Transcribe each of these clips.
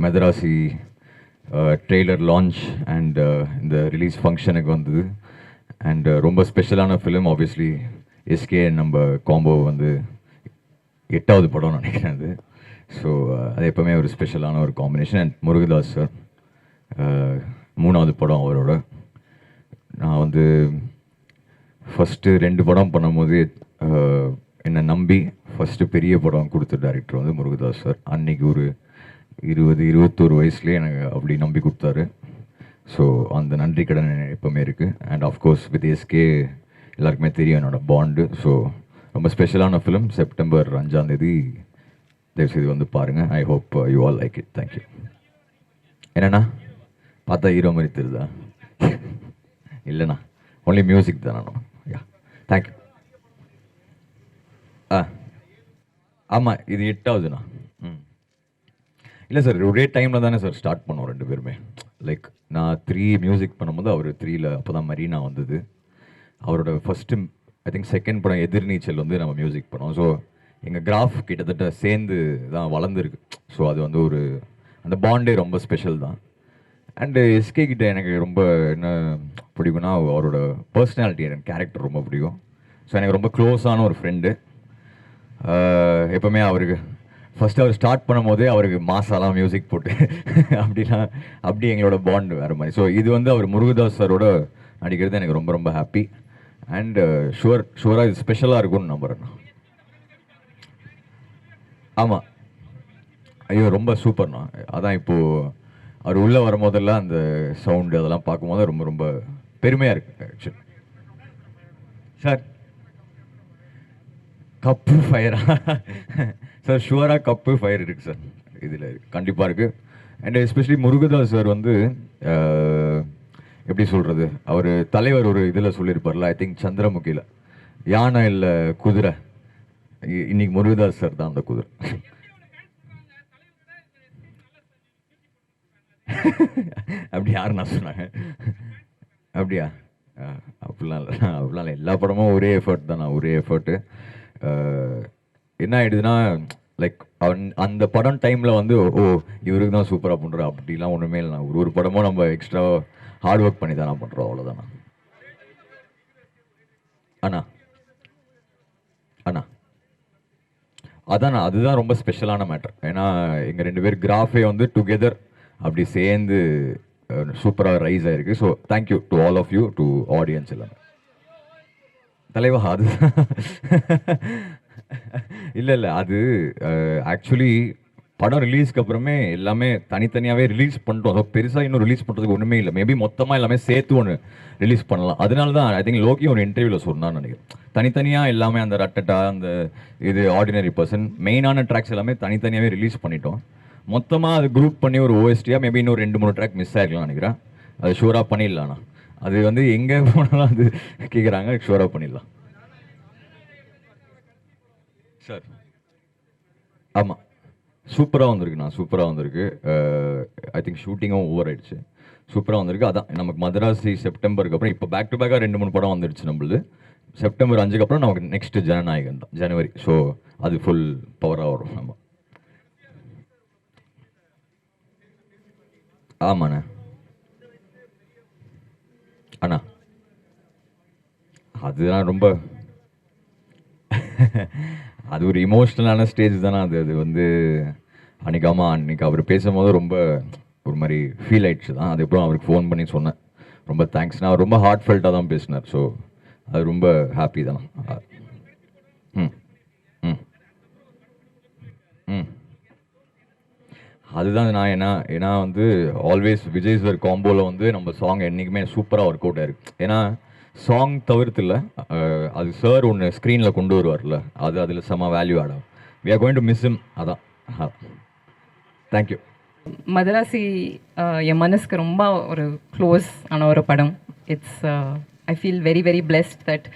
மெதராசி trailer launch and இந்த release ஃபங்க்ஷனுக்கு வந்தது. அண்ட் ரொம்ப ஸ்பெஷலான ஃபிலிம். ஆப்வியஸ்லி எஸ்கே நம்ம காம்போ வந்து 8வது படம் நினைக்கிறேன் அது. ஸோ அது எப்போவுமே ஒரு ஸ்பெஷலான ஒரு காம்பினேஷன். அண்ட் முருகதாஸ் சார் 3வது படம் அவரோட. நான் வந்து ஃபஸ்ட்டு 2 படம் பண்ணும்போது என்னை நம்பி ஃபஸ்ட்டு பெரிய படம் கொடுத்த டைரக்டர் வந்து முருகதாஸ் சார். அன்றைக்கி ஒரு 21 வயசுலேயே எனக்கு அப்படி நம்பி கொடுத்தாரு. ஸோ அந்த நன்றி கடன் எப்போவுமே இருக்குது. அண்ட் ஆஃப்கோர்ஸ் வித் எஸ்கே எல்லாருக்குமே தெரியும் என்னோடய பாண்டு. ஸோ ரொம்ப ஸ்பெஷலான ஃபிலிம். செப்டம்பர் 5ஆம் தேதி தயவுசெய்து வந்து பாருங்கள். I hope you all like it. Thank you. என்னண்ணா பார்த்தா ஹீரோ மாதிரி தெரியுதா? இல்லைண்ணா, ஒன்லி மியூசிக் தானே. யா, தேங்க்யூ. ஆமாம், இது 8வதுண்ணா. இல்லை சார், ஒரே டைமில் தானே சார் ஸ்டார்ட் பண்ணோம் 2 பேருமே. லைக் நான் 3 மியூசிக் பண்ணும்போது அவர் 3ல் அப்போ தான் மரீனா வந்தது. அவரோட ஃபஸ்ட்டு ஐ திங்க் செகண்ட் படம் எதிர்நீச்சல் வந்து நம்ம மியூசிக் பண்ணோம். ஸோ எங்கள் கிராஃப் கிட்டத்தட்ட சேர்ந்து தான் வளர்ந்துருக்கு. ஸோ அது வந்து ஒரு அந்த பாண்டே ரொம்ப ஸ்பெஷல் தான். அண்டு எஸ்கே கிட்ட எனக்கு ரொம்ப என்ன பிடிக்கும்னா அவரோட பர்சனாலிட்டி, எனக்கு கேரக்டர் ரொம்ப பிடிக்கும். ஸோ எனக்கு ரொம்ப க்ளோஸான ஒரு ஃப்ரெண்டு. எப்போவுமே அவருக்கு ஃபஸ்ட்டு அவர் ஸ்டார்ட் பண்ணும் போதே அவருக்கு மாசாலாம் மியூசிக் போட்டு அப்படி எங்களோட பாண்டு வேறு மாதிரி. ஸோ இது வந்து அவர் முருகதாஸ் சாரோட நடிக்கிறது எனக்கு ரொம்ப ரொம்ப ஹாப்பி. அண்டு ஷுவராக இது ஸ்பெஷலாக இருக்கும்னு நம்புகிறேன். ஆமாம், ஐயோ ரொம்ப சூப்பர்ண்ணா. அதான் இப்போது அவர் உள்ளே வரும்போதெல்லாம் அந்த சவுண்டு அதெல்லாம் பார்க்கும்போது ரொம்ப ரொம்ப பெருமையாக இருக்குது ஆக்சுவலி. சார் கப்பு ஃபயரா? சார் ஷுவராக கப்பு ஃபயர் இருக்குது சார், இதில் கண்டிப்பாக இருக்குது. அண்ட் எஸ்பெஷலி முருகதாஸ் சார் வந்து எப்படி சொல்கிறது, அவர் தலைவர் ஒரு இதில் சொல்லியிருப்பார்ல, ஐ திங்க் சந்திரமுகியில், யானை இல்லை குதிரை, இன்னைக்கு முருகதாஸ் சார் தான் அந்த குதிரை. அப்படி யாருன்னா சொன்னாங்க? அப்படியா? அப்படிலாம் இல்லை, அப்படிலாம் இல்லை. எல்லா படமும் ஒரே எஃபர்ட் தானே, ஒரே எஃபர்ட்டு. என்ன ஆகிடுதுன்னா லைக் அந்த படம் டைமில் வந்து இவருக்கு தான் சூப்பராக பண்ணுறோம் அப்படிலாம் ஒன்றுமே இல்லைண்ணா. ஒரு படமும் நம்ம எக்ஸ்ட்ரா ஹார்ட் ஒர்க் பண்ணி தானே பண்ணுறோம், அவ்வளோதாண்ணா. அண்ணா அண்ணா அதாண்ணா, அதுதான் ரொம்ப ஸ்பெஷலான மேட்டர். ஏன்னா எங்கள் 2 பேர் கிராஃபே வந்து டுகெதர் அப்படி சேர்ந்து சூப்பராக ரைஸ் ஆகிருக்கு. So thank you to all of you, to audience எல்லாமே. தலைவா அது இல்லை அது ஆக்சுவலி படம் ரிலீஸ்க்கு அப்புறமே எல்லாமே தனித்தனியாகவே ரிலீஸ் பண்ணிட்டோம். ஸோ பெருசாக இன்னும் ரிலீஸ் பண்ணுறதுக்கு ஒன்றுமே இல்லை. மேபி மொத்தமாக எல்லாமே சேர்த்து ஒன்று ரிலீஸ் பண்ணலாம். அதனால தான் ஐ திங்க் லோக்கி ஒரு இன்டர்வியூவில் சொன்னான்னு நினைக்கிறேன். தனித்தனியாக எல்லாமே அந்த ரட்டட்டா, அந்த இது ஆர்டினரி பர்சன், மெயினான ட்ராக்ஸ் எல்லாமே தனித்தனியாகவே ரிலீஸ் பண்ணிட்டோம். மொத்தமாக அது குரூப் பண்ணி ஒரு ஓஎஸ்டியாக மேபி இன்னும் 2-3 ட்ராக் மிஸ் ஆகிருக்கலாம் நினைக்கிறேன். அது ஷூராக பண்ணிடலாண்ணா. அது வந்து எங்கே போனாலும் அது கேட்குறாங்க, ஷூராக பண்ணிடலாம் சார். ஆமாம், சூப்பராக வந்திருக்குண்ணா, சூப்பராக வந்திருக்கு. ஐ திங்க் ஷூட்டிங்கும் ஓவர் ஆயிடுச்சு, சூப்பராக வந்திருக்கு. அதான் நமக்கு மதராசி செப்டம்பருக்கு அப்புறம் இப்போ பேக் டு பேக்காக 2-3 படம் வந்துடுச்சு நம்மளுது. செப்டம்பர் 5க்கு அப்புறம் நமக்கு நெக்ஸ்ட்டு ஜனநாயகன் தான், ஜனவரி. ஸோ அது ஃபுல் பவராக வரும். ஆமாம் ஆமாண்ணா. அண்ணா அதுதான் ரொம்ப அது ஒரு இமோஷ்னலான ஸ்டேஜ் தானே அது. அது வந்து அன்றைக்கி அவர் பேசும்போது ரொம்ப ஒரு மாதிரி ஃபீல் ஆயிடுச்சு தான். அதுக்கப்புறம் அவருக்கு ஃபோன் பண்ணி சொன்னேன், ரொம்ப தேங்க்ஸ்ண்ணா. அவர் ரொம்ப ஹார்ட் ஃபெல்ட்டாக தான் பேசினார். ஸோ அது ரொம்ப ஹாப்பி தானே. ம் ம் ம் அதுதான் நான் ஏன்னா வந்து ஆல்வேஸ் விஜய் சார் காம்போவில் வந்து நம்ம சாங் என்றைக்குமே சூப்பராக ஒர்க் அவுட் ஆயிருக்கு. ஏன்னா சாங் தவிர்த்து இல்லை, அது சார் ஒன்று ஸ்க்ரீனில் கொண்டு வருவார்ல, அது அதில் செம்ம வேல்யூ ஆட் ஆகும். We are going to miss him. அதான். தேங்க்யூ. மதராசி என் மனசுக்கு ரொம்ப ஒரு க்ளோஸ் ஆன ஒரு படம். It's I feel very very blessed that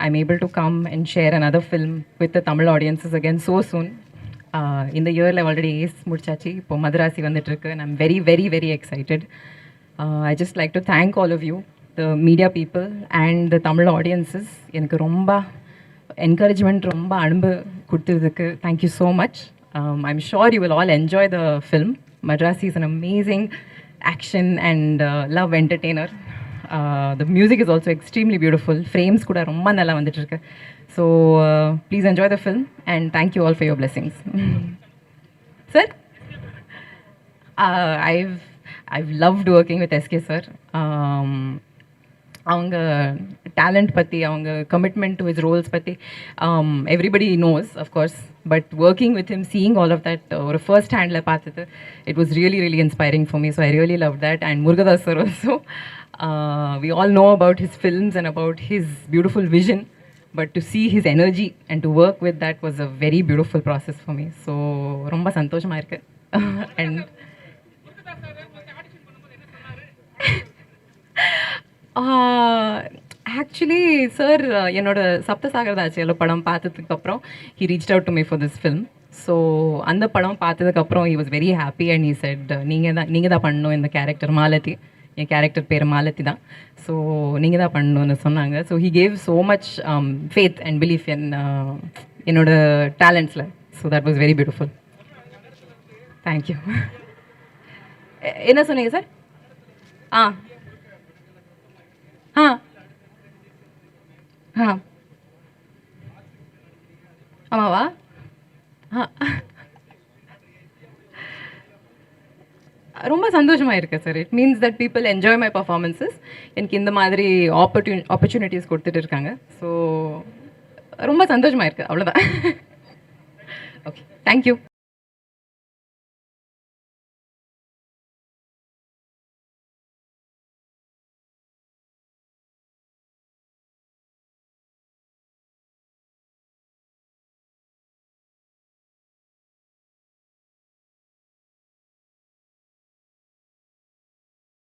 I am able to come and share another film with the Tamil audiences again so soon. இந்த இயரில் ஆல்ரெடி ஏஸ் முடிச்சாச்சு, இப்போ மதராசி வந்துட்டுருக்கு. And I'm very very very excited. I just like to thank all of you, the media people and the Tamil audiences. எனக்கு ரொம்ப encouragement, ரொம்ப அன்பு கொடுத்ததுக்கு thank you so much. I'm sure you will all enjoy the film. Madrasi is an amazing action and love entertainer. The music is also extremely beautiful. Frames kuda romba nalla vanditu irukku. So please enjoy the film and thank you all for your blessings. Sir, I've loved working with SK sir. அவங்க talent பற்றி அவங்க commitment to his roles பற்றி everybody knows of course but working with him seeing all of that ஒரு first ஹேண்டில் பார்த்தது it was really really inspiring for me so I really love that and Murugadoss sir also we all know about his films and about his beautiful vision but to see his energy and to work with that was a very beautiful process for me so ரொம்ப சந்தோஷமாக இருக்குது and actually sir என்னோட சப்தசாகரதாச்சியில் படம் பார்த்ததுக்கப்புறம் he reach out to me for this film so அந்த படம் பார்த்ததுக்கப்புறம் he was very happy and he said நீங்கள் தான் பண்ணணும் இந்த கேரக்டர் மாலதி என் கேரக்டர் பேர் மாலதி தான் ஸோ நீங்கள் தான் பண்ணணும்னு சொன்னாங்க so he gave so much faith and belief என்னோட டேலண்ட்ஸில் so that was very beautiful thank you என்ன சொன்னீங்க சார் ஆ ஆ ஆ ஆமாவா ஆ ரொம்ப சந்தோஷமாக இருக்கு sir it means that people enjoy my performances எனக்கு இந்த மாதிரி ஆப்பர்ச்சுனிட்டிஸ் கொடுத்துட்டு இருக்காங்க ஸோ ரொம்ப சந்தோஷமாக இருக்குது அவ்வளோதான் ஓகே தேங்க்யூ